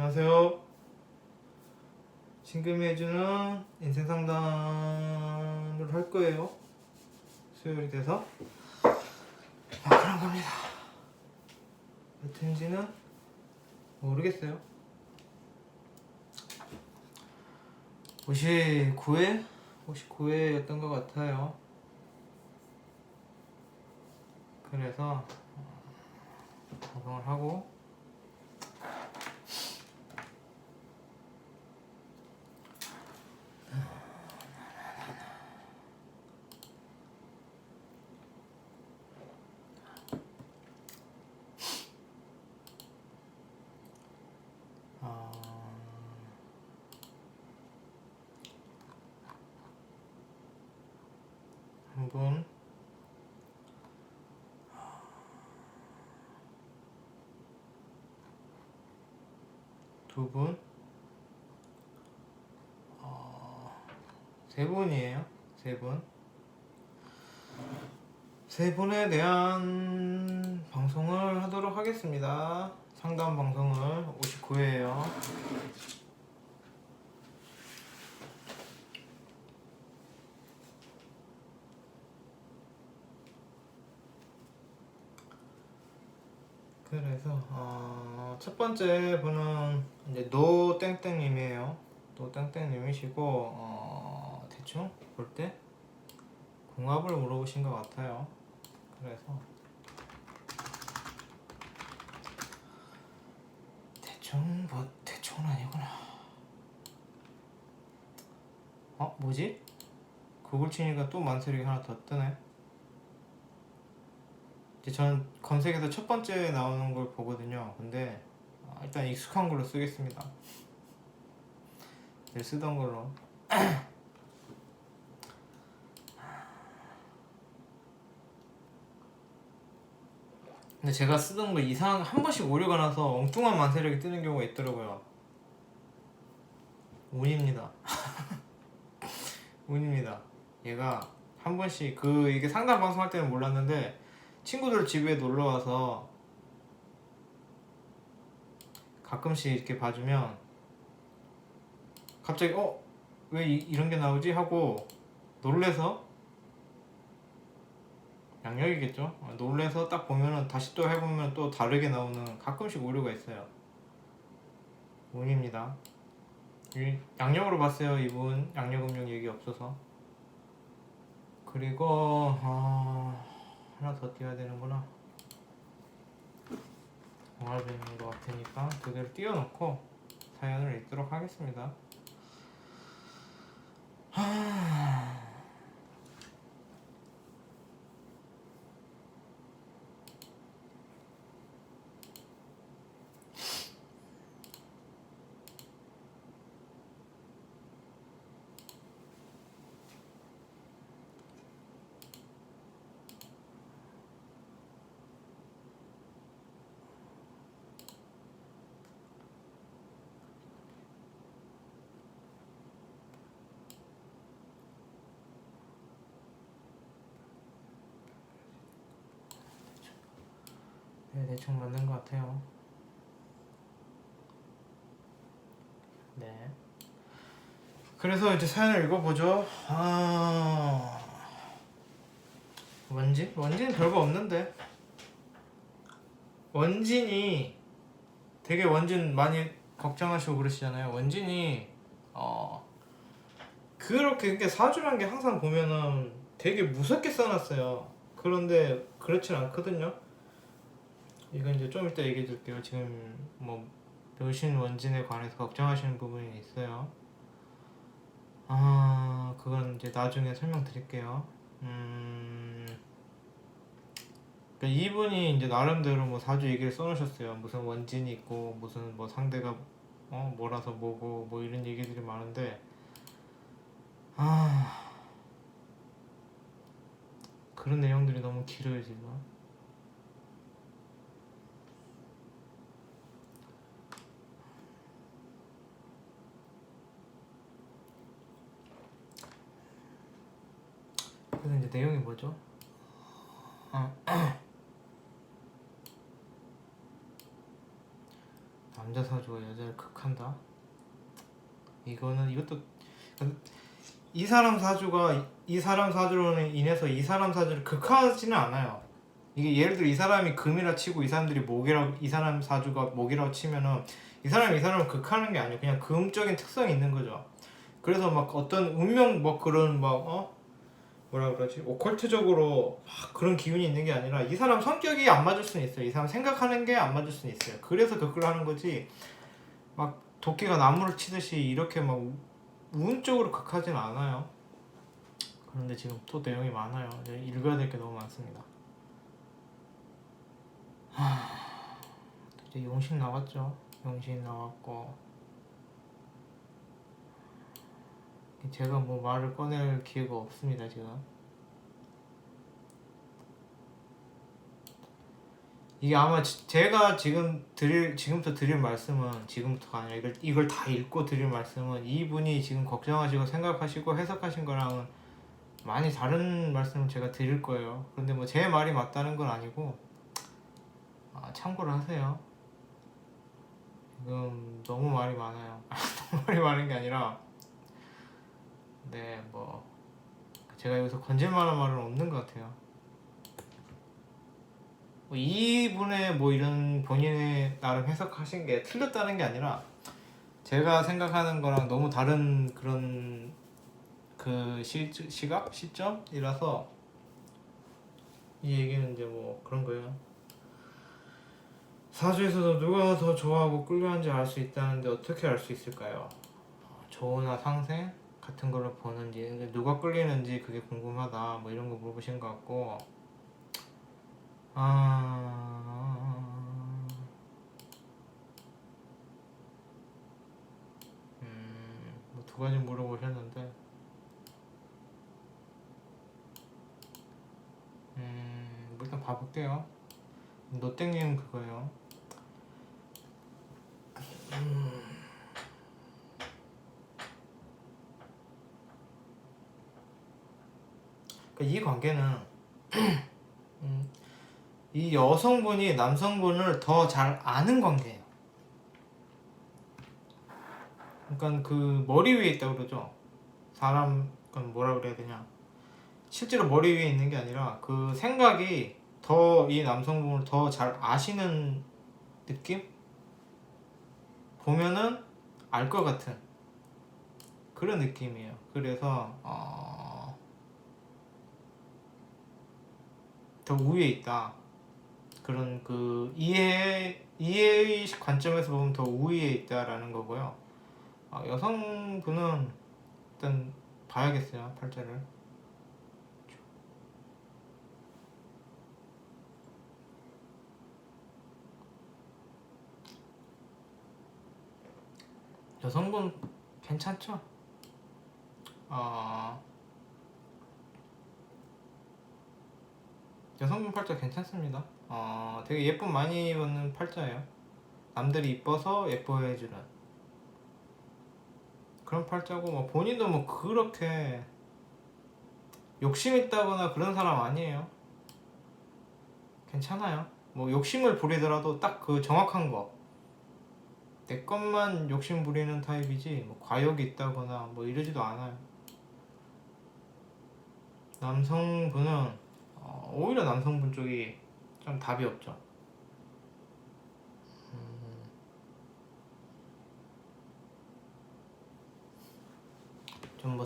안녕하세요. 신금이 해주는 인생 상담을 할 거예요. 수요일이 돼서 그런 겁니다. 몇 회인지는 모르겠어요. 59회? 59회였던 것 같아요. 그래서 방송을 하고 한 분, 두 분, 세 분이에요. 세 분. 세 분에 대한 방송을 하도록 하겠습니다. 상담 방송을 59회예요. 그래서 첫 번째 분은 이제 노땡땡님이에요. 노땡땡님이시고 대충 볼 때 궁합을 물어보신 것 같아요. 그래서 대충은 아니구나. 뭐지? 구글 치니까 또 만세력이 하나 더 뜨네. 이제 전 검색에서 첫 번째 나오는 걸 보거든요. 근데 일단 익숙한 걸로 쓰겠습니다. 늘 쓰던 걸로. 근데 제가 쓰던 거 이상 한 번씩 오류가 나서 엉뚱한 만세력이 뜨는 경우가 있더라고요. 운입니다. 운입니다. 얘가 한 번씩 이게 상담 방송할 때는 몰랐는데 친구들 집에 놀러 와서 가끔씩 이렇게 봐주면 갑자기 왜 이런 게 나오지 하고 놀래서, 양력이겠죠? 놀래서 딱 보면은 다시 또 해보면 또 다르게 나오는 가끔씩 오류가 있어요. 운입니다. 양력으로 봤어요. 이분 양력음력 얘기 없어서. 그리고 하나 더 띄워야 되는구나. 공활배인 것 같으니까 그대로 띄워놓고 사연을 읽도록 하겠습니다. 네, 대충 맞는 것 같아요. 네. 그래서 이제 사연을 읽어보죠. 원진은 별거 없는데. 원진이 되게 원진 많이 걱정하시고 그러시잖아요. 원진이 그렇게 사주란 게 항상 보면은 되게 무섭게 써놨어요. 그런데 그렇진 않거든요. 이건 이제 좀 이따 얘기해 줄게요. 지금 뭐 묘신 원진에 관해서 걱정하시는 부분이 있어요. 그건 이제 나중에 설명드릴게요. 그러니까 이분이 이제 나름대로 뭐 사주 얘기를 써놓으셨어요. 무슨 원진이 있고 무슨 뭐 상대가 뭐라서 뭐고 뭐 이런 얘기들이 많은데 그런 내용들이 너무 길어요 지금. 그래서 이제 내용이 뭐죠? 남자 사주가 여자를 극한다? 이것도 이 사람 사주로 인해서 이 사람 사주를 극하지는 않아요. 이게 예를 들어 이 사람이 금이라 치고 이 사람 사주가 목이라고 치면은 이 사람을 극하는 게 아니고 그냥 금적인 특성이 있는 거죠. 그래서 막 어떤 운명 뭐 그런 뭐라 그러지? 오컬트적으로 막 그런 기운이 있는 게 아니라 이 사람 성격이 안 맞을 수는 있어요. 이 사람 생각하는 게 안 맞을 수는 있어요. 그래서 그걸 하는 거지. 막 도끼가 나무를 치듯이 이렇게 막 운적으로 극하진 않아요. 그런데 지금 또 내용이 많아요. 읽어야 될 게 너무 많습니다. 이제 용신 나왔죠. 용신 나왔고 제가 뭐 말을 꺼낼 기회가 없습니다. 지금 이게 아마 제가 지금부터 드릴 말씀은 지금부터가 아니라 이걸 다 읽고 드릴 말씀은 이분이 지금 걱정하시고 생각하시고 해석하신 거랑은 많이 다른 말씀을 제가 드릴 거예요. 그런데 뭐 제 말이 맞다는 건 아니고 참고를 하세요. 지금 너무 말이 많아요. 너무 말이 많은 게 아니라 뭐 제가 여기서 건질 만한 말은 없는 것 같아요. 뭐 이분의 뭐 이런 본인의 나름 해석하신 게 틀렸다는 게 아니라 제가 생각하는 거랑 너무 다른 그런 그 시점이라서 이 얘기는 이제 뭐 그런 거예요. 사주에서도 누가 더 좋아하고 끌려하는지 알 수 있다는데 어떻게 알 수 있을까요? 조우나 상생 같은 걸로 보는지 누가 끌리는지 그게 궁금하다 뭐 이런 거 물어보신 것 같고 뭐 두 가지 물어보셨는데 뭐 일단 봐볼게요. 노땡님 그거예요. 그러니까 이 관계는 이 여성분이 남성분을 더 잘 아는 관계예요. 그러니까 그 머리 위에 있다고 그러죠. 사람 뭐라 그래야 되냐. 실제로 머리 위에 있는 게 아니라 그 생각이 더 이 남성분을 더 잘 아시는 느낌? 보면은 알 것 같은 그런 느낌이에요. 그래서 더 우위에 있다. 그런 그 이해의 관점에서 보면 더 우위에 있다라는 거고요. 여성분은 일단 봐야겠어요. 팔자를. 여성분 괜찮죠? 여성분 팔자 괜찮습니다. 되게 예쁨 많이 받는 팔자예요. 남들이 이뻐서 예뻐해주는 그런 팔자고 뭐 본인도 뭐 그렇게 욕심 있다거나 그런 사람 아니에요. 괜찮아요. 뭐 욕심을 부리더라도 딱 그 정확한 거 내 것만 욕심 부리는 타입이지 뭐 과욕이 있다거나 뭐 이러지도 않아요. 남성분은 오히려 남성분 쪽이 좀 답이 없죠. 좀 뭐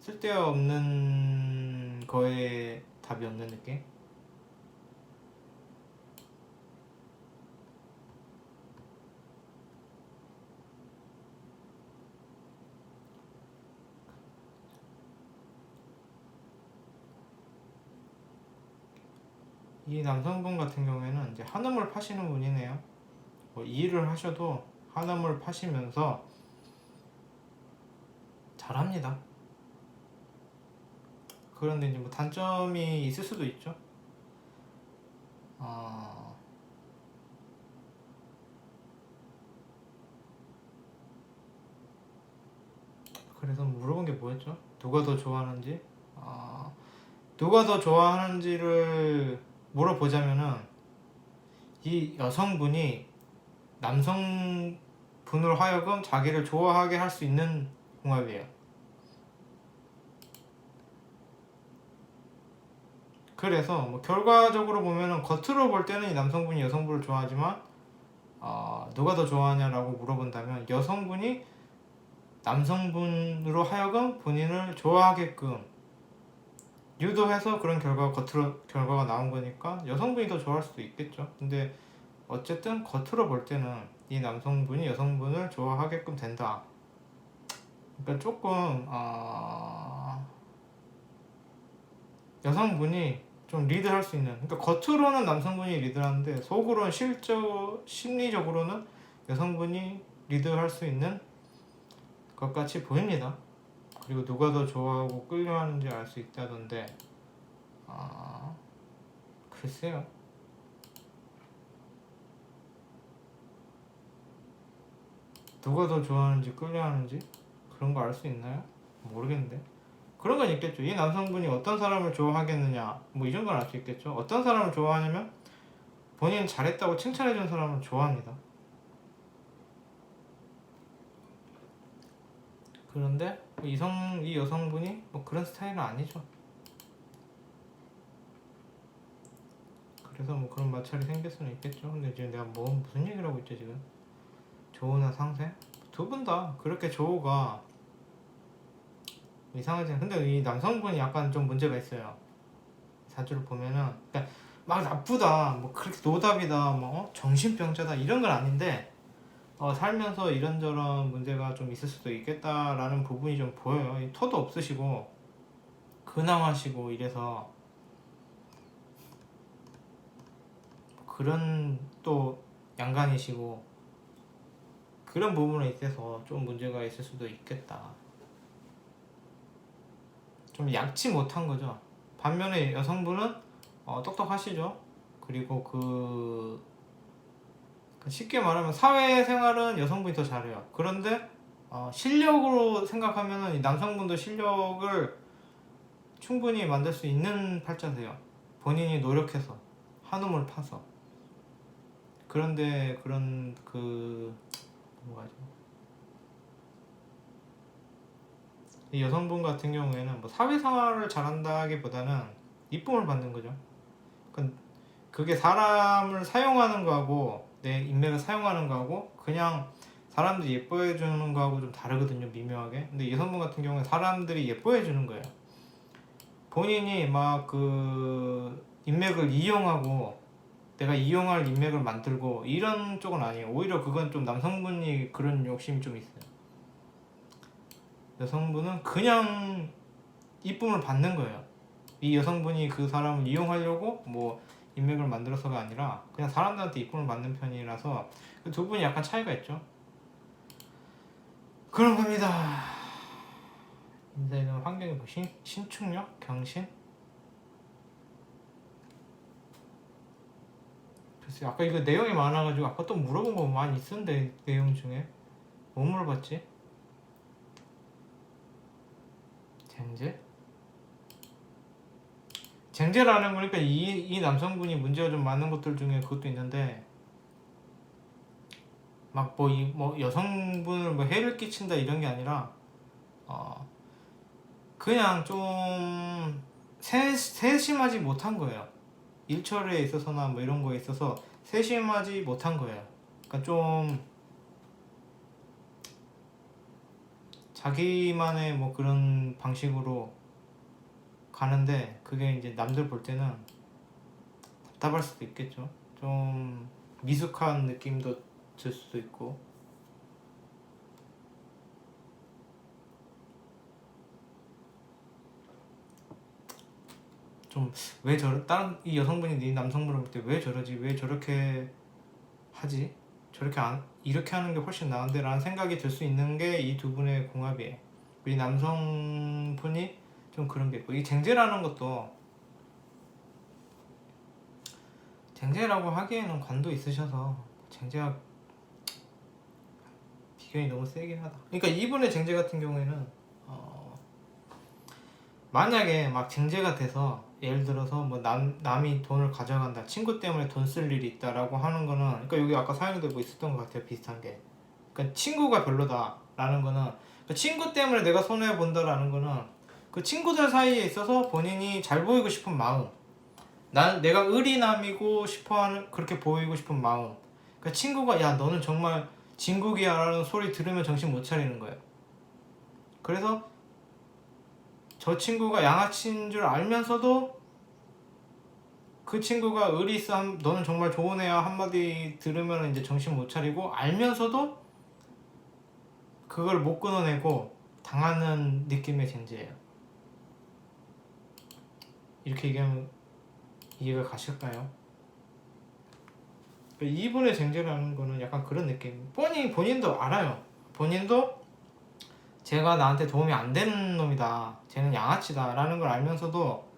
쓸데없는 거에 답이 없는 느낌? 이 남성분 같은 경우에는 이제 한우물 파시는 분이네요. 뭐 일을 하셔도 한우물 파시면서 잘합니다. 그런데 이제 뭐 단점이 있을 수도 있죠. 그래서 물어본 게 뭐였죠? 누가 더 좋아하는지? 누가 더 좋아하는지를 물어보자면은 이 여성분이 남성분으로 하여금 자기를 좋아하게 할 수 있는 궁합이에요. 그래서 뭐 결과적으로 보면은 겉으로 볼 때는 이 남성분이 여성분을 좋아하지만 누가 더 좋아하냐라고 물어본다면 여성분이 남성분으로 하여금 본인을 좋아하게끔 유도해서 그런 결과가 나온 거니까 여성분이 더 좋아할 수도 있겠죠. 근데 어쨌든 겉으로 볼 때는 이 남성분이 여성분을 좋아하게끔 된다. 그러니까 조금 여성분이 좀 리드할 수 있는, 그러니까 겉으로는 남성분이 리드하는데 속으로는 심리적으로는 여성분이 리드할 수 있는 것 같이 보입니다. 그리고 누가 더 좋아하고 끌려하는지 알 수 있다던데 글쎄요. 누가 더 좋아하는지 끌려하는지 그런 거 알 수 있나요? 모르겠는데. 그런 건 있겠죠. 이 남성분이 어떤 사람을 좋아하겠느냐 뭐 이 정도는 알 수 있겠죠. 어떤 사람을 좋아하냐면 본인 잘했다고 칭찬해주는 사람을 좋아합니다. 그런데 이 여성분이 뭐 그런 스타일은 아니죠. 그래서 뭐 그런 마찰이 생길 수는 있겠죠. 근데 지금 내가 무슨 얘기를 하고 있죠 지금? 조우나 상세? 두 분 다 그렇게 조우가 이상하지. 근데 이 남성분이 약간 좀 문제가 있어요. 사주를 보면은 그러니까 막 나쁘다 뭐 그렇게 노답이다 뭐 정신병자다 이런 건 아닌데 살면서 이런저런 문제가 좀 있을 수도 있겠다라는 부분이 좀 보여요. 터도 없으시고 근황하시고 이래서 그런 또 양간이시고 그런 부분에 있어서 좀 문제가 있을 수도 있겠다. 좀 얕지 못한 거죠. 반면에 여성분은 똑똑하시죠. 그리고 쉽게 말하면 사회생활은 여성분이 더 잘해요. 그런데 실력으로 생각하면은 남성분도 실력을 충분히 만들 수 있는 팔자세요. 본인이 노력해서 한우물 파서. 그런데 그런 뭐가죠? 이 여성분 같은 경우에는 뭐 사회생활을 잘한다기보다는 이쁨을 받는 거죠. 그게 사람을 사용하는 거하고 내 인맥을 사용하는 거하고 그냥 사람들이 예뻐해 주는 거하고 좀 다르거든요, 미묘하게. 근데 여성분 같은 경우는 사람들이 예뻐해 주는 거예요. 본인이 막 인맥을 이용하고 내가 이용할 인맥을 만들고 이런 쪽은 아니에요. 오히려 그건 좀 남성분이 그런 욕심이 좀 있어요. 여성분은 그냥 이쁨을 받는 거예요. 이 여성분이 그 사람을 이용하려고 뭐 인맥을 만들어서가 아니라 그냥 사람들한테 이쁨을 받는 편이라서 그 두 분이 약간 차이가 있죠. 그런 겁니다. 인생은 환경이 뭐 신축력? 경신? 글쎄 아까 이거 내용이 많아가지고 아까 또 물어본 거 많이 있었는데 내용 중에 뭐 물어봤지? 쟁제라는 거니까 이 남성분이 문제가 좀 많은 것들 중에 그것도 있는데 막 뭐 여성분을 뭐 해를 끼친다 이런 게 아니라 그냥 좀 세심하지 못한 거예요. 일처리에 있어서나 뭐 이런 거에 있어서 세심하지 못한 거예요. 그러니까 좀 자기만의 뭐 그런 방식으로 가는데 그게 이제 남들 볼 때는 답답할 수도 있겠죠. 좀 미숙한 느낌도 들 수도 있고. 좀 다른 이 여성분이 이 남성분을 볼 때 왜 저러지? 왜 저렇게 하지? 이렇게 하는 게 훨씬 나은데 라는 생각이 들 수 있는 게 이 두 분의 궁합이에요. 이 남성분이 좀 그런 게 있고, 이 쟁제라는 것도 쟁제라고 하기에는 관도 있으셔서 쟁제가 비견이 너무 세긴 하다. 그러니까 이분의 쟁제 같은 경우에는 만약에 막 쟁제가 돼서 예를 들어서 뭐 남이 돈을 가져간다, 친구 때문에 돈 쓸 일이 있다라고 하는 거는, 그러니까 여기 아까 사연에도 뭐 있었던 것 같아요, 비슷한 게. 그러니까 친구가 별로다라는 거는, 그 친구 때문에 내가 손해 본다라는 거는 그 친구들 사이에 있어서 본인이 잘 보이고 싶은 마음, 내가 의리남이고 싶어하는, 그렇게 보이고 싶은 마음. 그러니까 친구가 야 너는 정말 진국이야라는 소리 들으면 정신 못 차리는 거예요. 그래서 저 친구가 양아치인 줄 알면서도 그 친구가 의리 있어 너는 정말 좋은 애야 한마디 들으면 이제 정신 못 차리고, 알면서도 그걸 못 끊어내고 당하는 느낌의 젠제예요. 이렇게 얘기하면 이해가 가실까요? 이분의 쟁제라는 거는 약간 그런 느낌. 뻔히 본인도 알아요. 본인도 제가 나한테 도움이 안 되는 놈이다, 쟤는 양아치다 라는 걸 알면서도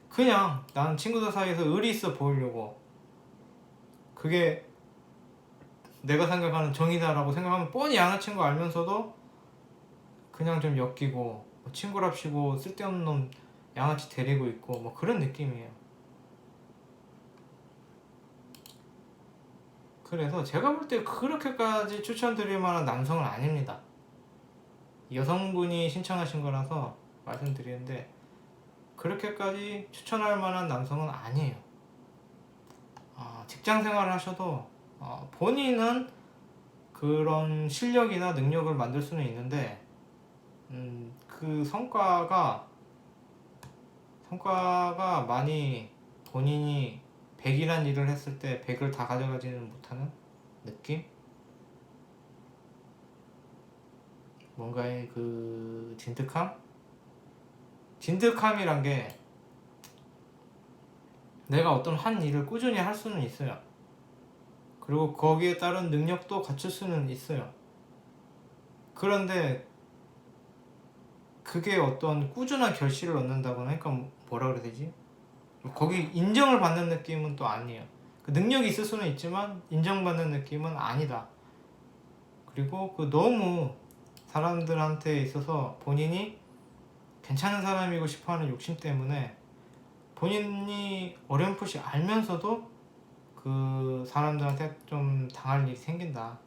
그냥 나는 친구들 사이에서 의리 있어 보이려고, 그게 내가 생각하는 정의다라고 생각하면 뻔히 양아치인 거 알면서도 그냥 좀 엮이고, 뭐 친구랍시고 쓸데없는 놈 양아치 데리고 있고 뭐 그런 느낌이에요. 그래서 제가 볼 때 그렇게까지 추천드릴 만한 남성은 아닙니다. 여성분이 신청하신 거라서 말씀드리는데 그렇게까지 추천할 만한 남성은 아니에요. 직장 생활을 하셔도 본인은 그런 실력이나 능력을 만들 수는 있는데 그 성과가 많이, 본인이 100이란 일을 했을 때 100을 다 가져가지는 못하는 느낌? 뭔가의 그 진득함이란 게, 내가 어떤 한 일을 꾸준히 할 수는 있어요. 그리고 거기에 따른 능력도 갖출 수는 있어요. 그런데 그게 어떤 꾸준한 결실을 얻는다거나, 그러니까 뭐라 그래야 되지? 거기 인정을 받는 느낌은 또 아니에요. 그 능력이 있을 수는 있지만 인정받는 느낌은 아니다. 그리고 그 너무 사람들한테 있어서 본인이 괜찮은 사람이고 싶어하는 욕심 때문에 본인이 어렴풋이 알면서도 그 사람들한테 좀 당할 일이 생긴다.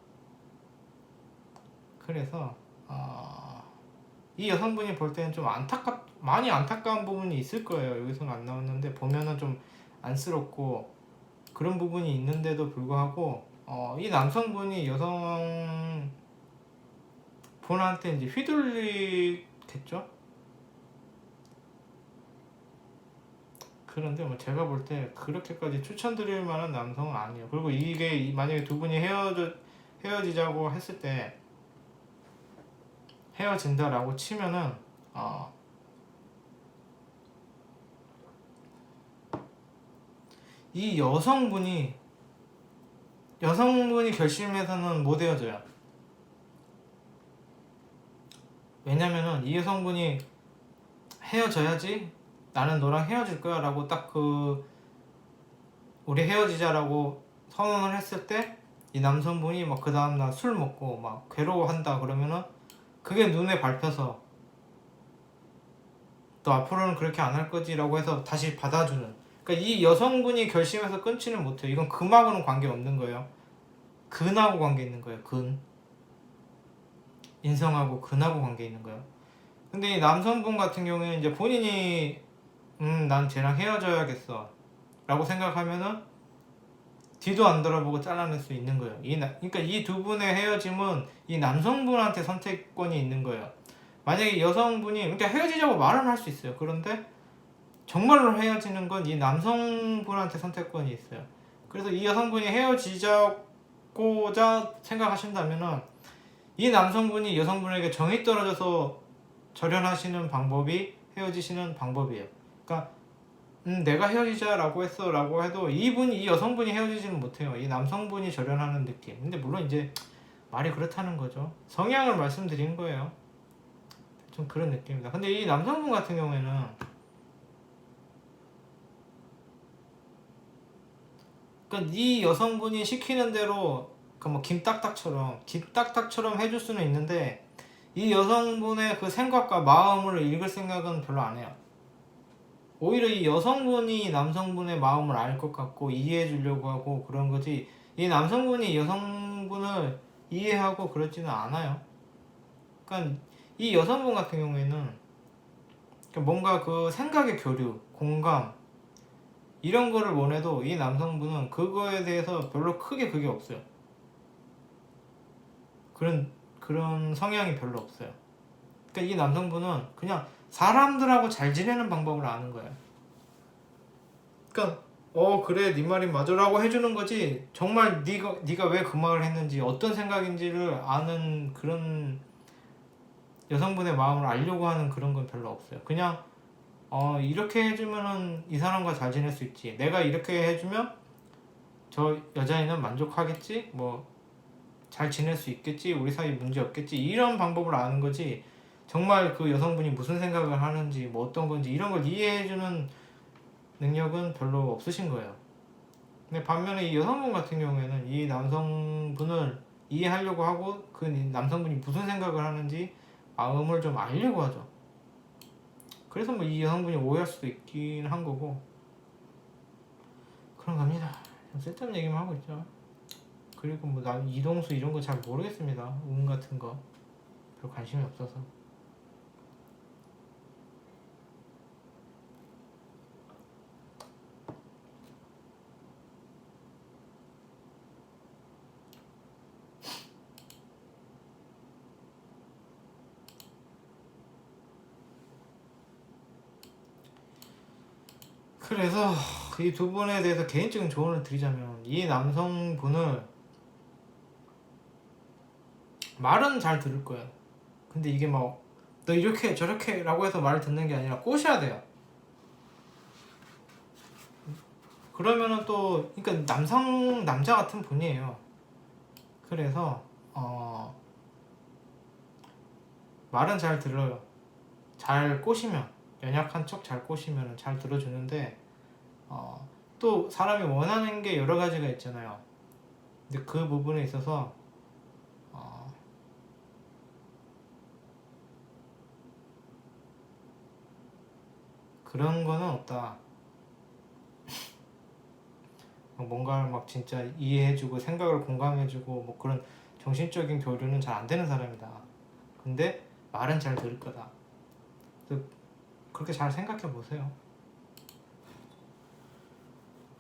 그래서 이 여성분이 볼 때는 좀 많이 안타까운 부분이 있을 거예요. 여기서는 안 나왔는데 보면은 좀 안쓰럽고 그런 부분이 있는데도 불구하고 이 남성분이 여성분한테 이제 휘둘리겠죠? 그런데 뭐 제가 볼 때 그렇게까지 추천드릴 만한 남성은 아니에요. 그리고 이게 만약에 두 분이 헤어지자고 했을 때, 헤어진다라고 치면은 이 여성분이 결심해서는 못 헤어져요. 왜냐면은 이 여성분이 헤어져야지, 나는 너랑 헤어질 거야 라고 딱 우리 헤어지자라고 선언을 했을 때 이 남성분이 막 그 다음날 술 먹고 막 괴로워한다 그러면은 그게 눈에 밟혀서 너 앞으로는 그렇게 안 할 거지 라고 해서 다시 받아주는, 그러니까 이 여성분이 결심해서 끊지는 못해요. 이건 금하고는 관계 없는 거예요. 근하고 관계 있는 거예요. 인성하고 근하고 관계 있는 거예요. 근데 이 남성분 같은 경우에는 이제 본인이 난 쟤랑 헤어져야겠어 라고 생각하면은 뒤도 안 돌아보고 잘라낼 수 있는 거예요. 그러니까 이 두 분의 헤어짐은 이 남성분한테 선택권이 있는 거예요. 만약에 여성분이, 그러니까 헤어지자고 말은 할 수 있어요. 그런데 정말로 헤어지는 건 이 남성분한테 선택권이 있어요. 그래서 이 여성분이 헤어지자고자 생각하신다면은 이 남성분이 여성분에게 정이 떨어져서 절연하시는 방법이 헤어지시는 방법이에요. 그러니까 내가 헤어지자라고 했어 라고 해도 이 여성분이 헤어지지는 못해요. 이 남성분이 절연하는 느낌. 근데 물론 이제 말이 그렇다는 거죠. 성향을 말씀드린 거예요. 좀 그런 느낌입니다. 근데 이 남성분 같은 경우에는 그러니까 이 여성분이 시키는 대로 뭐 김딱딱처럼 해줄 수는 있는데 이 여성분의 그 생각과 마음을 읽을 생각은 별로 안 해요. 오히려 이 여성분이 남성분의 마음을 알 것 같고 이해해 주려고 하고 그런 거지, 이 남성분이 여성분을 이해하고 그러지는 않아요. 그러니까 이 여성분 같은 경우에는 뭔가 그 생각의 교류, 공감 이런 거를 원해도 이 남성분은 그거에 대해서 별로 크게 그게 없어요. 그런 성향이 별로 없어요. 그러니까 이 남성분은 그냥 사람들하고 잘 지내는 방법을 아는 거예요. 그러니까 그래 네 말이 맞으라고 해주는 거지, 정말 네가 왜 그 말을 했는지 어떤 생각인지를 아는 그런 여성분의 마음을 알려고 하는 그런 건 별로 없어요. 그냥 이렇게 해주면은 이 사람과 잘 지낼 수 있지, 내가 이렇게 해주면 저 여자애는 만족하겠지, 뭐 잘 지낼 수 있겠지, 우리 사이 문제 없겠지, 이런 방법을 아는 거지, 정말 그 여성분이 무슨 생각을 하는지 뭐 어떤 건지 이런 걸 이해해주는 능력은 별로 없으신 거예요. 근데 반면에 이 여성분 같은 경우에는 이 남성분을 이해하려고 하고 그 남성분이 무슨 생각을 하는지 마음을 좀 알려고 하죠. 그래서 뭐 이 여성분이 오해할 수도 있긴 한 거고 그런 겁니다. 좀 쓸데없는 얘기만 하고 있죠. 그리고 뭐 난 이동수 이런 거 잘 모르겠습니다. 운 같은 거 별 관심이 없어서. 그래서 이 두 분에 대해서 개인적인 조언을 드리자면, 이 남성분을 말은 잘 들을 거예요. 근데 이게 막 너 이렇게 저렇게 라고 해서 말을 듣는 게 아니라 꼬셔야 돼요. 그러면은 또 그러니까 남자 같은 분이에요. 그래서 말은 잘 들어요. 잘 꼬시면, 연약한 척 잘 꼬시면 잘 들어주는데 또 사람이 원하는 게 여러 가지가 있잖아요. 근데 그 부분에 있어서 그런 거는 없다. 뭔가를 막 진짜 이해해주고 생각을 공감해주고 뭐 그런 정신적인 교류는 잘 안 되는 사람이다. 근데 말은 잘 들을 거다. 그래서 그렇게 잘 생각해 보세요.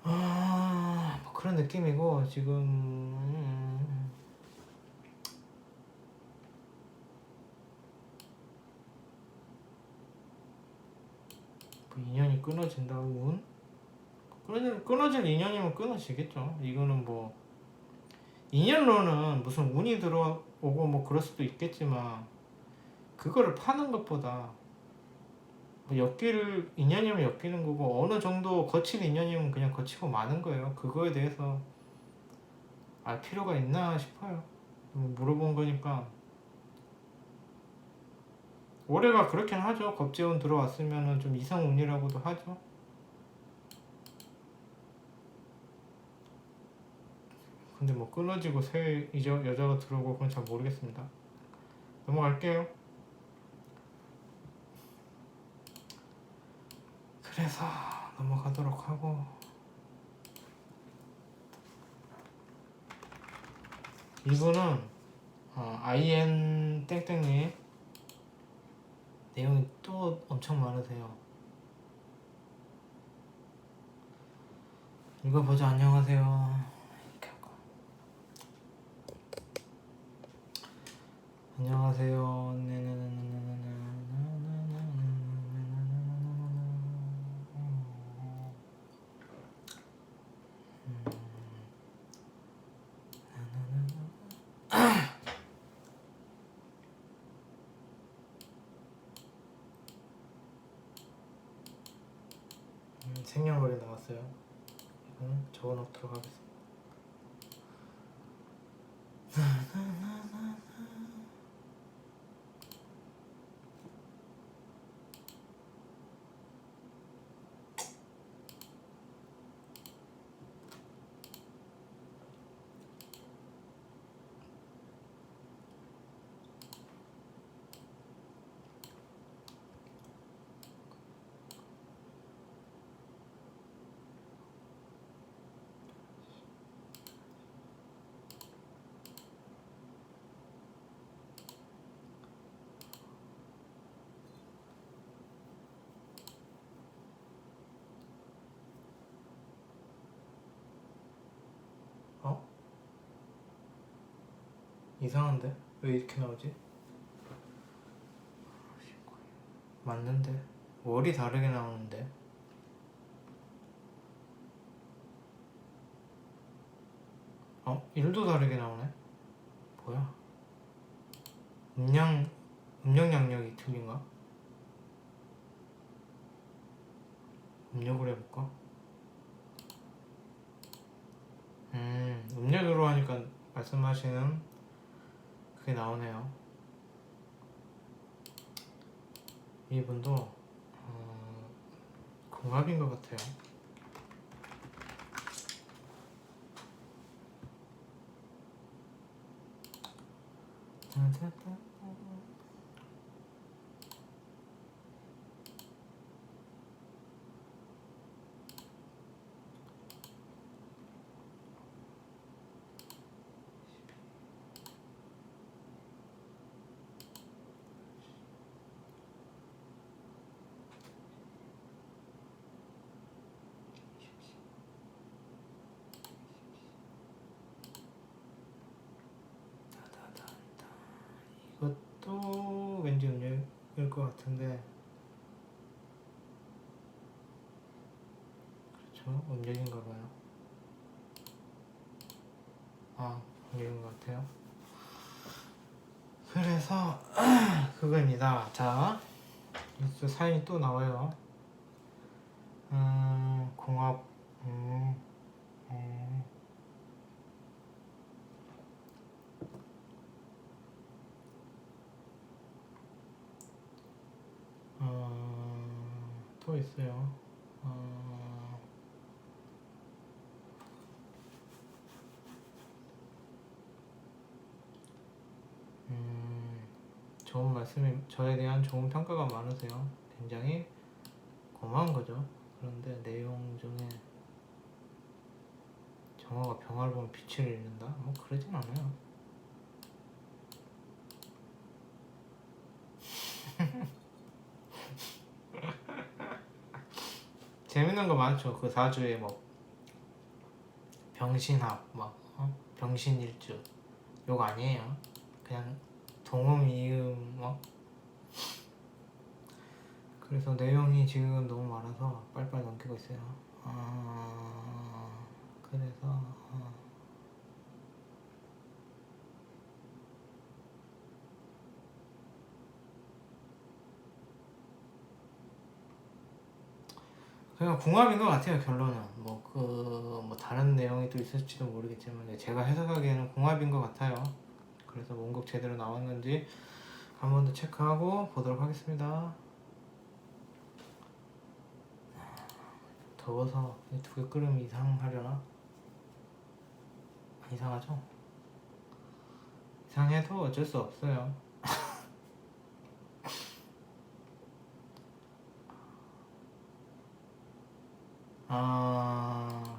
뭐 그런 느낌이고, 지금 뭐 인연이 끊어진다고 운? 끊어질 인연이면 끊어지겠죠. 이거는 뭐 인연로는 무슨 운이 들어오고 뭐 그럴 수도 있겠지만, 그거를 파는 것보다 뭐 엮일 인연이면 엮이는 거고, 어느 정도 거칠 인연이면 그냥 거치고 마는 거예요. 그거에 대해서 알 필요가 있나 싶어요. 물어본 거니까. 올해가 그렇긴 하죠. 겁재운 들어왔으면은 좀 이상운이라고도 하죠. 근데 뭐 끊어지고 새 여자가 들어오고 그건 잘 모르겠습니다. 넘어갈게요. 그래서 넘어가도록 하고, 이분은 IN 땡땡님 내용이 또 엄청 많으세요. 읽어보자. 안녕하세요. 안녕하세요. 생년월일 나왔어요. 이거는 적어놓도록 하겠습니다. 어? 이상한데? 왜 이렇게 나오지? 맞는데? 월이 다르게 나오는데? 일도 다르게 나오네? 뭐야? 음력 양력이 틀린가? 음력으로 해볼까? 음력으로 하니까 말씀하시는 그게 나오네요. 이분도 궁합인 것 같아요. 이것도 왠지 음력일 것 같은데, 그렇죠? 음력인가 봐요. 음력인 것 같아요. 그래서 그거입니다. 자, 사연이 또 나와요. 궁합. 또 있어요. 좋은 말씀이, 저에 대한 좋은 평가가 많으세요. 굉장히 고마운 거죠. 그런데 내용 중에 정화가 병화를 보면 빛을 잃는다? 뭐 그러진 않아요. 재밌는 거 많죠. 그 사주에 뭐 병신합, 막 병신일주, 요거 아니에요. 그냥 동음 이음 그래서 내용이 지금 너무 많아서 빨리빨리 넘기고 있어요. 그래서 그냥 궁합인 것 같아요. 결론은 뭐 다른 내용이 또 있을지도 모르겠지만 제가 해석하기에는 궁합인 것 같아요. 그래서 원곡 제대로 나왔는지 한 번 더 체크하고 보도록 하겠습니다. 더워서 두 개 끓으면 이상하려나? 이상하죠? 이상해도 어쩔 수 없어요.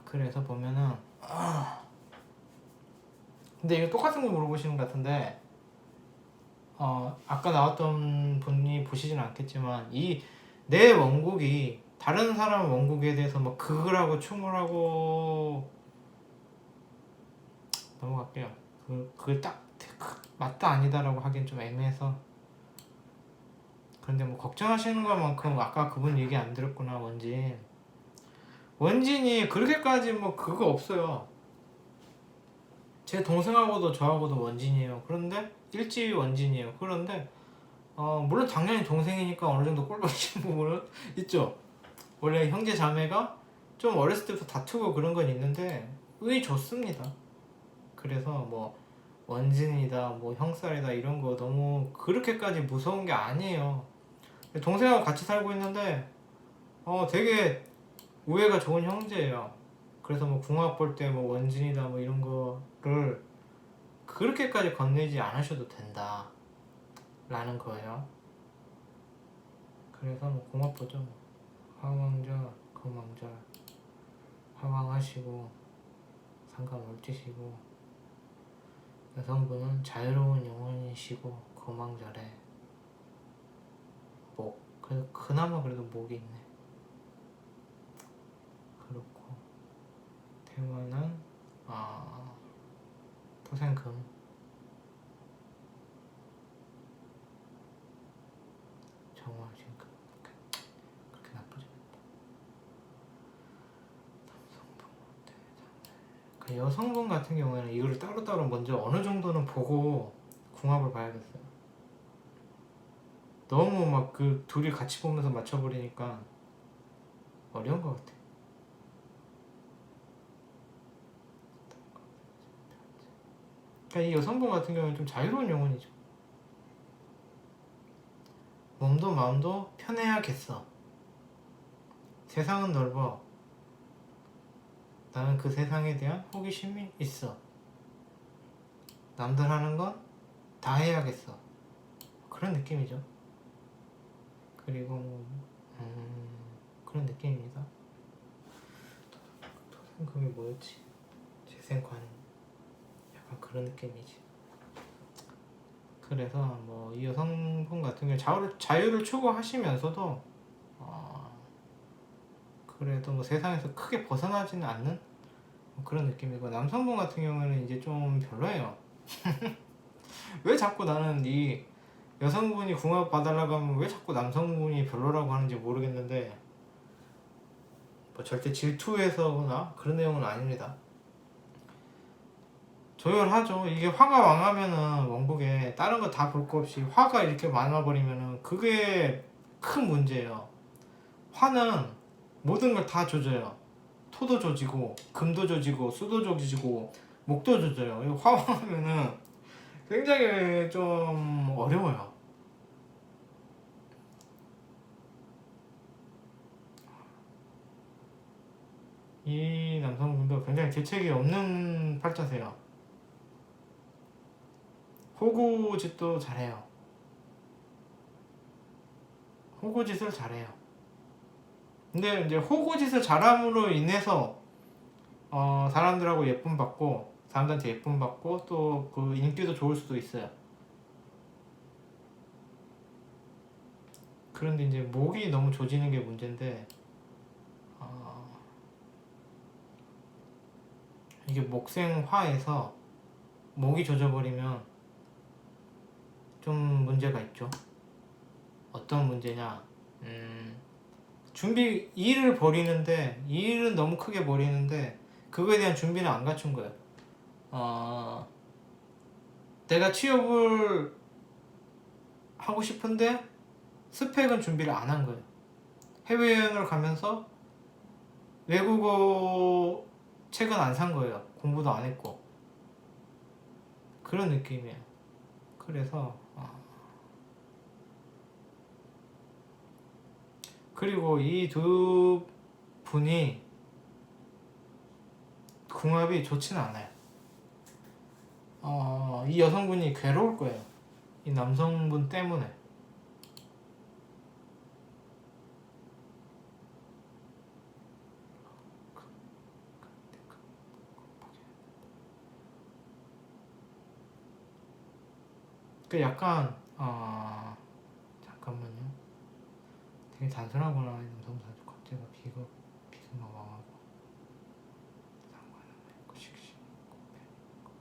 그래서 보면은 근데 이거 똑같은 거 물어보시는 것 같은데 아까 나왔던 분이 보시진 않겠지만 이 내 원곡이 다른 사람 원곡에 대해서 뭐 극을 하고 충을 하고 넘어갈게요. 그걸 딱 맞다 아니다라고 하기엔 좀 애매해서. 그런데 뭐 걱정하시는 것만큼 아까 그분 얘기 안 들었구나. 원진이 그렇게까지 뭐 그거 없어요. 제 동생하고도 저하고도 원진이에요. 그런데 일찍 원진이에요. 그런데 물론 당연히 동생이니까 어느 정도 꼴 보시는 부분은 있죠. 원래 형제 자매가 좀 어렸을 때부터 다투고 그런 건 있는데 의 좋습니다. 그래서 뭐 원진이다 뭐 형살이다 이런 거 너무 그렇게까지 무서운 게 아니에요. 동생하고 같이 살고 있는데 되게 우애가 좋은 형제예요. 그래서 뭐 궁합 볼 때 뭐 원진이다 뭐 이런 거를 그렇게까지 건네지 않으셔도 된다 라는 거예요. 그래서 뭐 궁합 보죠. 뭐. 화왕절, 금왕절, 화왕하시고 상관 월지시고 여성분은 자유로운 영혼이시고 금왕절에 목, 그래도 그나마 그래도 목이 있네. 그렇고 태모는 토생금. 정화신금. 그렇게 나쁘지 않다. 남성분, 그 여성분 같은 경우에는 이거를 따로따로 먼저 어느 정도는 보고 궁합을 봐야겠어요. 너무 막 그 둘이 같이 보면서 맞춰버리니까 어려운 것 같아. 그러니까 이 여성분 같은 경우는 좀 자유로운 영혼이죠. 몸도 마음도 편해야겠어. 세상은 넓어. 나는 그 세상에 대한 호기심이 있어. 남들 하는 건 다 해야겠어. 그런 느낌이죠. 그리고 그런 느낌입니다. 토생금이 뭐였지? 재생관. 약간 그런 느낌이지. 그래서 뭐 이 여성분 같은 경우 자유를 추구하시면서도 그래도 뭐 세상에서 크게 벗어나지는 않는 그런 느낌이고, 남성분 같은 경우는 이제 좀 별로예요. 왜 자꾸 나는 이 여성분이 궁합 봐달라고 하면 왜 자꾸 남성분이 별로라고 하는지 모르겠는데, 뭐 절대 질투해서거나 그런 내용은 아닙니다. 조율하죠. 이게 화가 왕하면은 원곡에 다른 거 다 볼 거 없이 화가 이렇게 많아버리면은 그게 큰 문제예요. 화는 모든 걸 다 조져요. 토도 조지고 금도 조지고 수도 조지고 목도 조져요. 이거 화 왕하면은 굉장히 좀 어려워요. 이 남성분도 굉장히 대책이 없는 팔자세요. 호구짓도 잘해요. 호구짓을 잘해요. 근데 이제 호구짓을 잘함으로 인해서 사람들하고 예쁨 받고, 사람들한테 예쁨 받고 또 그 인기도 좋을 수도 있어요. 그런데 이제 목이 너무 조지는 게 문제인데, 이게 목생화에서 목이 조져버리면 좀 문제가 있죠. 어떤 문제냐? 일을 벌이는데, 일은 너무 크게 벌이는데 그거에 대한 준비는 안 갖춘 거예요. 내가 취업을 하고 싶은데 스펙은 준비를 안 한 거예요. 해외여행을 가면서 외국어 책은 안 산 거예요. 공부도 안 했고. 그런 느낌이에요. 그래서 그리고 이 두 분이 궁합이 좋지는 않아요. 이 여성분이 괴로울 거예요. 이 남성분 때문에. 그 약간 잠깐만요. 되게 단순하구나. 이 남성분 갑자기 비가 막 와가고 상관은 있고 식신 있고 배 있고.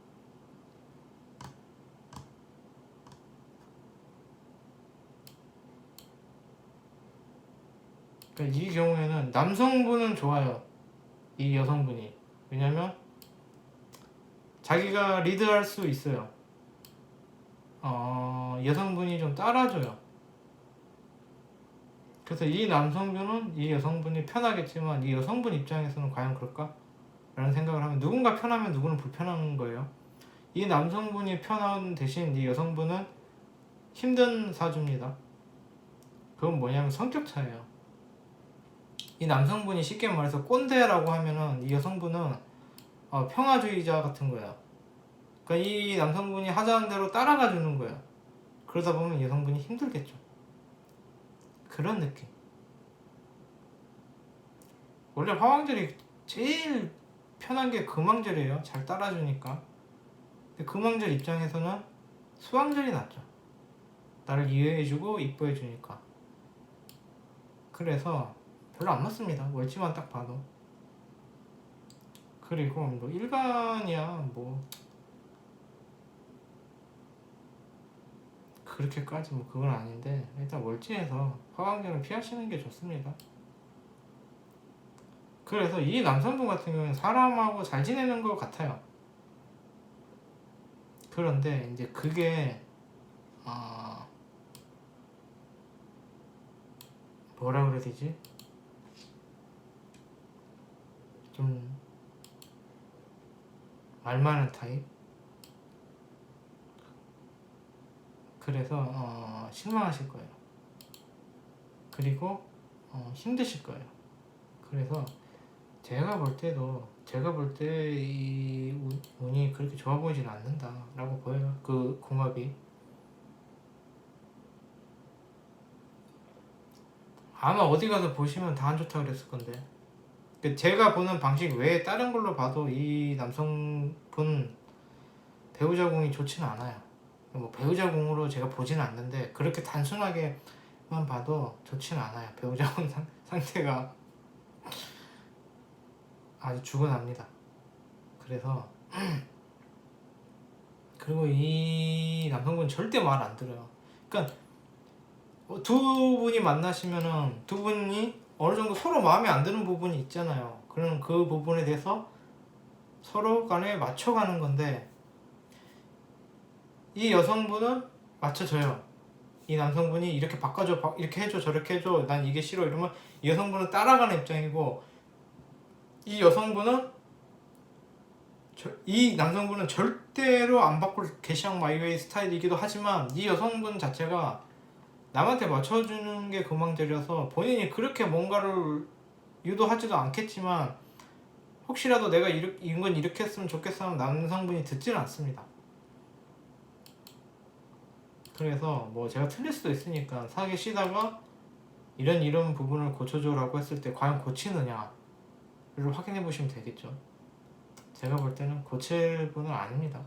그러니까 이 경우에는 남성분은 좋아요. 이 여성분이. 왜냐면 자기가 리드할 수 있어요. 여성분이 좀 따라줘요. 그래서 이 남성분은 이 여성분이 편하겠지만 이 여성분 입장에서는 과연 그럴까? 라는 생각을 하면, 누군가 편하면 누구는 불편한 거예요. 이 남성분이 편한 대신 이 여성분은 힘든 사주입니다. 그건 뭐냐면 성격 차이예요. 이 남성분이 쉽게 말해서 꼰대라고 하면은 이 여성분은 평화주의자 같은 거예요. 그러니까 이 남성분이 하자는 대로 따라가 주는 거예요. 그러다 보면 여성분이 힘들겠죠. 그런 느낌. 원래 화왕절이 제일 편한 게 금왕절이에요. 잘 따라주니까. 근데 금왕절 입장에서는 수왕절이 낫죠. 나를 이해해주고 이뻐해주니까. 그래서 별로 안 맞습니다. 월지만 딱 봐도. 그리고 뭐 일간이야 뭐 그렇게까지 뭐 그건 아닌데 일단 멀찌해서 화강경을 피하시는 게 좋습니다. 그래서 이 남성분 같은 경우는 사람하고 잘 지내는 것 같아요. 그런데 이제 그게 뭐라 그래야 되지? 좀 말 많은 타입? 그래서 실망하실 거예요. 그리고 힘드실 거예요. 그래서 제가 볼 때 이 운이 그렇게 좋아 보이진 않는다라고 보여요. 그 궁합이 아마 어디 가서 보시면 다 안 좋다 그랬을 건데, 제가 보는 방식 외에 다른 걸로 봐도 이 남성분 배우자 궁이 좋지는 않아요. 뭐 배우자 궁으로 제가 보지는 않는데 그렇게 단순하게만 봐도 좋지는 않아요. 배우자 궁 상태가 아주 죽어납니다. 그래서 그리고 이 남성분 절대 말 안 들어요. 그러니까 두 분이 만나시면은 두 분이 어느 정도 서로 마음에 안 드는 부분이 있잖아요. 그럼 그 부분에 대해서 서로 간에 맞춰가는 건데, 이 여성분은 맞춰줘요. 이 남성분이 이렇게 바꿔줘, 이렇게 해줘, 저렇게 해줘, 난 이게 싫어 이러면 이 여성분은 따라가는 입장이고, 이 여성분은 이 남성분은 절대로 안 바꿀 개시앙 마이웨이 스타일이기도 하지만 이 여성분 자체가 남한테 맞춰주는 게 금방들여서 본인이 그렇게 뭔가를 유도하지도 않겠지만 혹시라도 내가 이건 이렇게 했으면 좋겠어 하면 남성분이 듣지는 않습니다. 그래서 뭐 제가 틀릴 수도 있으니까 사귀시다가 이런 부분을 고쳐줘 라고 했을 때 과연 고치느냐를 확인해 보시면 되겠죠. 제가 볼 때는 고칠 분은 아닙니다.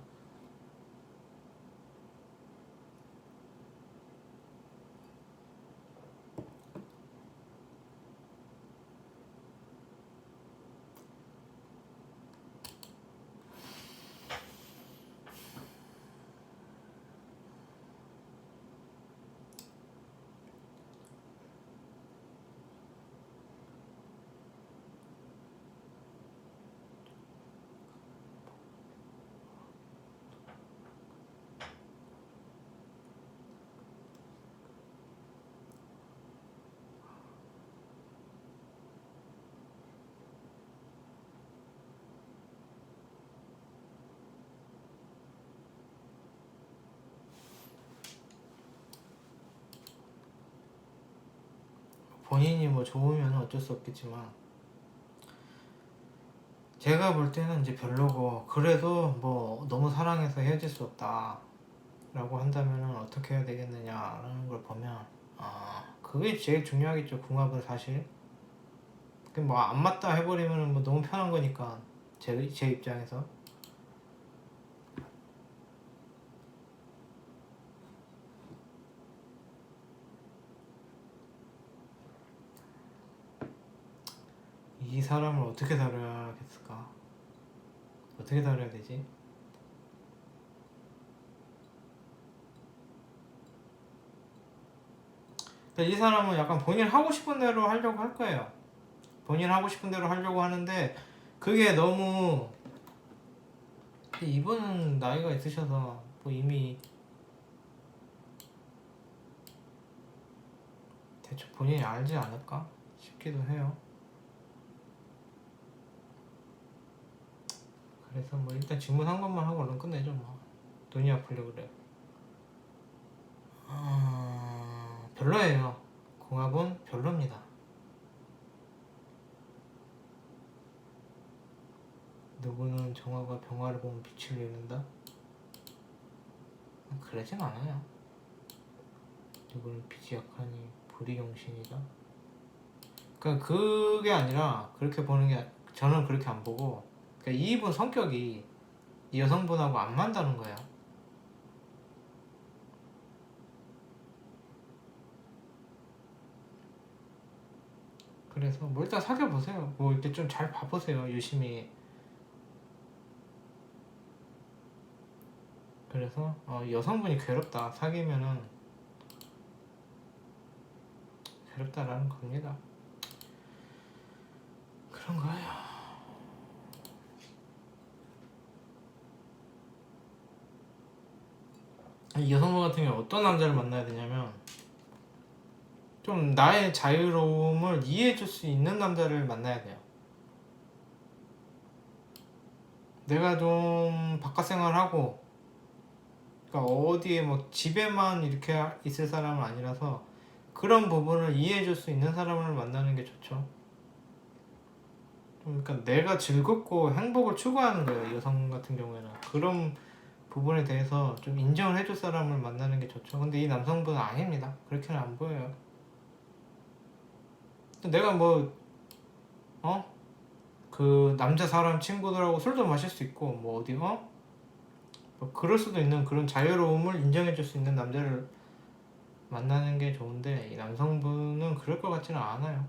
본인이 뭐 좋으면 어쩔 수 없겠지만 제가 볼 때는 이제 별로고, 그래도 뭐 너무 사랑해서 헤어질 수 없다 라고 한다면 어떻게 해야 되겠느냐라는 걸 보면 그게 제일 중요하겠죠. 궁합은 사실 뭐 안 맞다 해버리면 뭐 너무 편한 거니까 제 입장에서. 이 사람을 어떻게 다뤄야겠을까? 어떻게 다뤄야 되지? 이 사람은 약간 본인 하고 싶은 대로 하려고 할 거예요. 본인 하고 싶은 대로 하려고 하는데 그게 너무, 이분은 나이가 있으셔서 뭐 이미 대충 본인이 알지 않을까 싶기도 해요. 그래서 뭐 일단 질문 한 것만 하고 얼른 끝내죠. 뭐 돈이 아플려 그래. 별로예요. 궁합은 별로입니다. 누구는 정화가 병화를 보면 빛을 잃는다? 그러진 않아요. 누구는 빛이 약하니 불이 용신이다? 그러니까 그게 아니라 그렇게 보는 게, 저는 그렇게 안 보고, 그러니까 이분 성격이 이 여성분하고 안 맞다는 거예요. 그래서 뭐 일단 사귀어 보세요. 뭐 이렇게 좀 잘 봐보세요. 유심히. 그래서 여성분이 괴롭다, 사귀면은 괴롭다라는 겁니다. 그런 거예요. 여성분 같은 경우 어떤 남자를 만나야 되냐면 좀 나의 자유로움을 이해해줄 수 있는 남자를 만나야 돼요. 내가 좀 바깥 생활하고 그러니까 어디에 뭐 집에만 이렇게 있을 사람은 아니라서 그런 부분을 이해해줄 수 있는 사람을 만나는 게 좋죠. 그러니까 내가 즐겁고 행복을 추구하는 거예요. 여성 같은 경우에는 그런 부분에 대해서 좀 인정을 해줄 사람을 만나는 게 좋죠. 근데 이 남성분은 아닙니다. 그렇게는 안 보여요. 내가 뭐 그 남자 사람 친구들하고 술도 마실 수 있고 뭐 어디 뭐 그럴 수도 있는 그런 자유로움을 인정해줄 수 있는 남자를 만나는 게 좋은데 이 남성분은 그럴 것 같지는 않아요.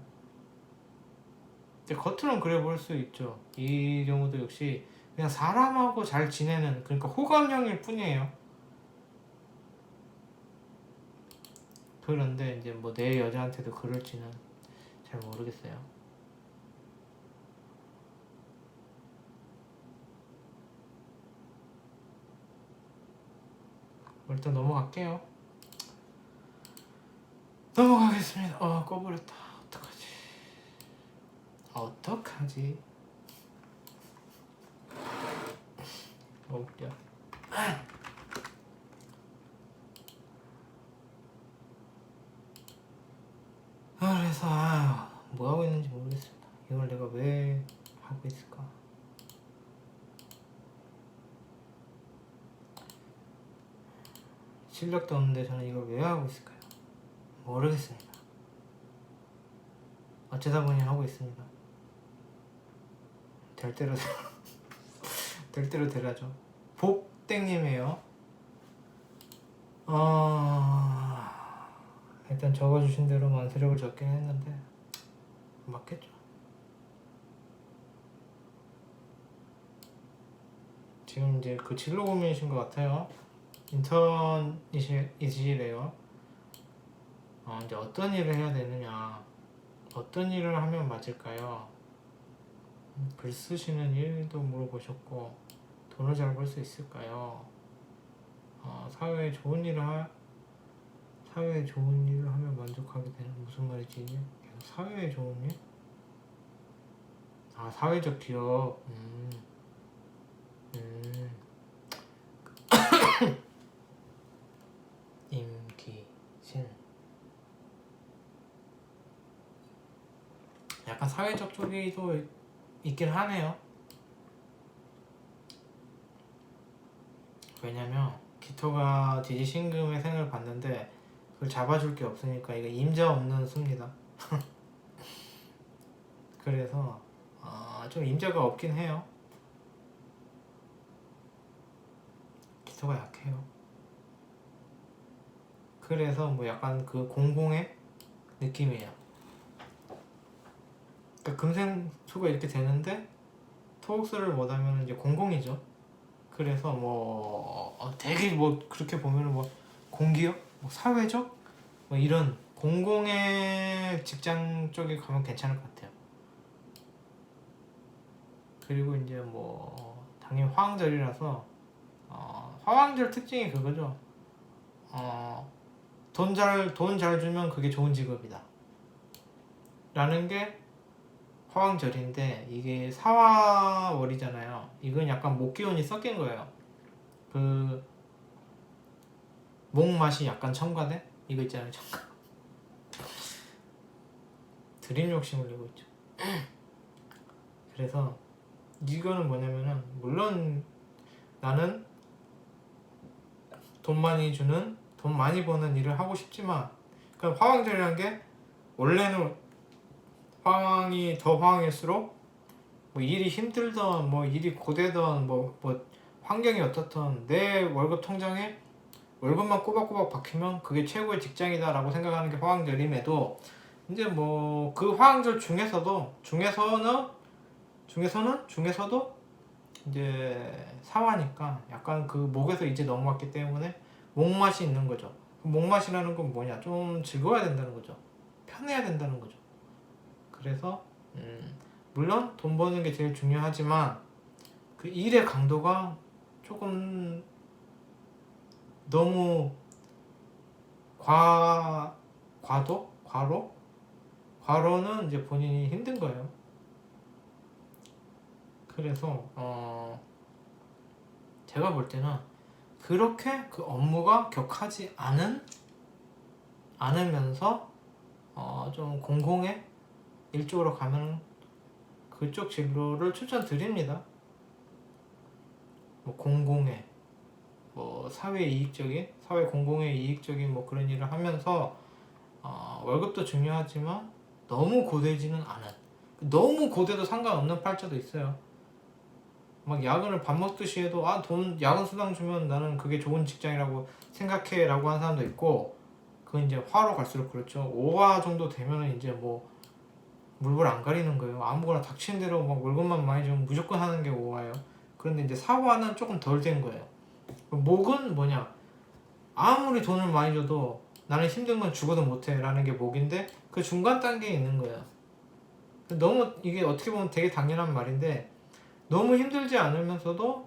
근데 겉으로는 그래 보일 수 있죠. 이 경우도 역시 그냥 사람하고 잘 지내는 그러니까 호감형일 뿐이에요. 그런데 이제 뭐 내 여자한테도 그럴지는 잘 모르겠어요. 일단 넘어갈게요. 넘어가겠습니다. 꺼버렸다. 어떡하지? 웃겨. 그래서 뭐 하고 있는지 모르겠습니다. 이걸 내가 왜 하고 있을까? 실력도 없는데 저는 이걸 왜 하고 있을까요? 모르겠습니다. 어쩌다 보니 하고 있습니다. 될 대로 될 대로 되라죠. 복땡님이에요. 일단 적어주신 대로 만세력을 적긴 했는데 맞겠죠. 지금 이제 그 진로 고민이신 것 같아요. 인턴이시래요. 이제 어떤 일을 해야 되느냐, 어떤 일을 하면 맞을까요? 글 쓰시는 일도 물어보셨고, 돈을 잘 벌 수 있을까요? 사회에 좋은 일을 하면 만족하게 되는 무슨 말이지? 사회에 좋은 일? 사회적 기업. 임기신. 약간 사회적 쪽이 또 있긴 하네요. 왜냐면 기토가 지지신금의 생을 봤는데 그걸 잡아줄 게 없으니까 이거 임자 없는 수입니다. 그래서 좀 임자가 없긴 해요. 기토가 약해요. 그래서 뭐 약간 그 공공의 느낌이에요. 그러니까 금생수가 이렇게 되는데 토옥수를 못하면 이제 공공이죠. 그래서 뭐 되게 뭐 그렇게 보면은 뭐 공기업, 뭐 사회적, 뭐 이런 공공의 직장 쪽에 가면 괜찮을 것 같아요. 그리고 이제 뭐 당연히 화왕절이라서 화왕절 특징이 그거죠. 돈 잘 주면 그게 좋은 직업이다. 라는 게 화왕절인데 이게 사화월이잖아요. 이건 약간 목기운이 섞인 거예요. 그 목맛이 약간 첨가된 이거 있잖아요. 첨가. 드림 욕심을 내고 있죠. 그래서 이거는 뭐냐면은 물론 나는 돈 많이 버는 일을 하고 싶지만 그러니까 화왕절이라는 게 원래는 화왕이 더 화왕일수록 뭐 일이 힘들던 뭐 일이 고되던 뭐 환경이 어떻든 내 월급 통장에 월급만 꼬박꼬박 박히면 그게 최고의 직장이다라고 생각하는 게 화왕절임에도 이제 뭐 그 화왕절 중에서도 이제 사화니까 약간 그 목에서 이제 넘어왔기 때문에 목맛이 있는 거죠. 목맛이라는 건 뭐냐? 좀 즐거워야 된다는 거죠. 편해야 된다는 거죠. 그래서 물론 돈 버는 게 제일 중요하지만 그 일의 강도가 조금 너무 과로는 이제 본인이 힘든 거예요. 그래서 제가 볼 때는 그렇게 그 업무가 격하지 않으면서 좀 공공의 일 쪽으로 가면 그쪽 진로를 추천드립니다. 뭐 공공의 뭐 사회 공공의 이익적인 뭐 그런 일을 하면서 월급도 중요하지만 너무 고되지는 않은, 너무 고돼도 상관없는 팔자도 있어요. 막 야근을 밥 먹듯이 해도 돈 야근 수당 주면 나는 그게 좋은 직장이라고 생각해 라고 하는 사람도 있고, 그건 이제 화로 갈수록 그렇죠. 5화 정도 되면은 이제 뭐 물불 안 가리는 거예요. 아무거나 닥치는 대로 막 월급만 많이 주면 무조건 하는 게 5화예요. 그런데 이제 4화는 조금 덜 된 거예요. 목은 뭐냐, 아무리 돈을 많이 줘도 나는 힘든 건 죽어도 못해 라는 게 목인데, 그 중간 단계에 있는 거예요. 너무 이게 어떻게 보면 되게 당연한 말인데, 너무 힘들지 않으면서도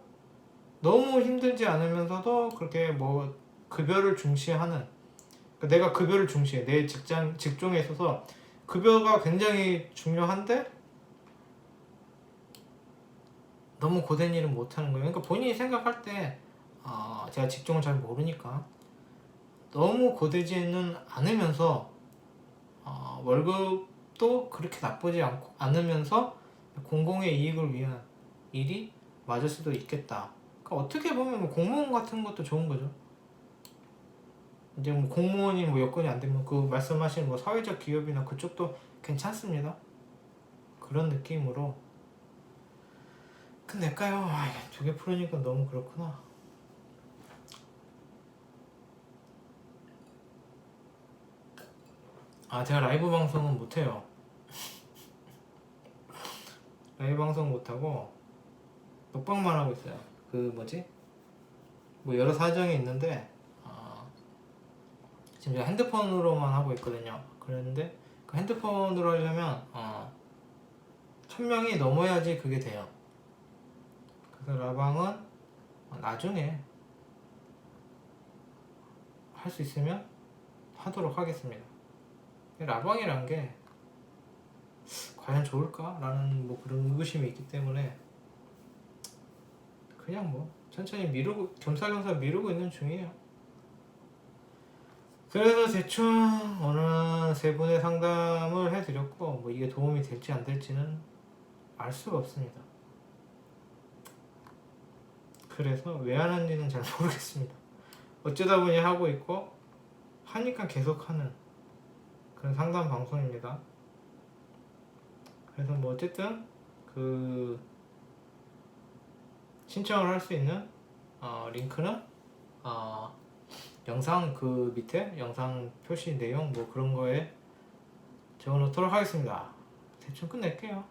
그렇게 뭐 급여를 중시하는, 그러니까 내가 급여를 중시해, 내 직종에 있어서 급여가 굉장히 중요한데 너무 고된 일은 못하는 거예요. 그러니까 본인이 생각할 때 제가 직종을 잘 모르니까 너무 고되지는 않으면서 월급도 그렇게 나쁘지 않으면서 공공의 이익을 위한 일이 맞을 수도 있겠다. 그러니까 어떻게 보면 공무원 같은 것도 좋은 거죠. 이제 뭐 공무원이 뭐 여건이 안 되면 그 말씀하신 뭐 사회적 기업이나 그쪽도 괜찮습니다. 그런 느낌으로. 끝낼까요? 2개 풀으니까 너무 그렇구나. 제가 라이브 방송은 못해요. 라이브 방송 못하고 녹방만 하고 있어요. 그 뭐지? 뭐 여러 사정이 있는데 지금 제가 핸드폰으로만 하고 있거든요. 그런데 그 핸드폰으로 하려면 1000명이 넘어야지 그게 돼요. 그래서 라방은 나중에 할 수 있으면 하도록 하겠습니다. 라방이란 게 과연 좋을까? 라는 뭐 그런 의구심이 있기 때문에 그냥 뭐 천천히 겸사겸사 미루고 있는 중이에요. 그래서 대충 오늘 3분의 상담을 해드렸고, 뭐 이게 도움이 될지 안 될지는 알 수가 없습니다. 그래서 왜 하는지는 잘 모르겠습니다. 어쩌다 보니 하고 있고 하니까 계속 하는 그런 상담 방송입니다. 그래서 뭐 어쨌든 그 신청을 할 수 있는 링크는 영상 그 밑에 영상 표시 내용 뭐 그런 거에 적어놓도록 하겠습니다. 대충 끝낼게요.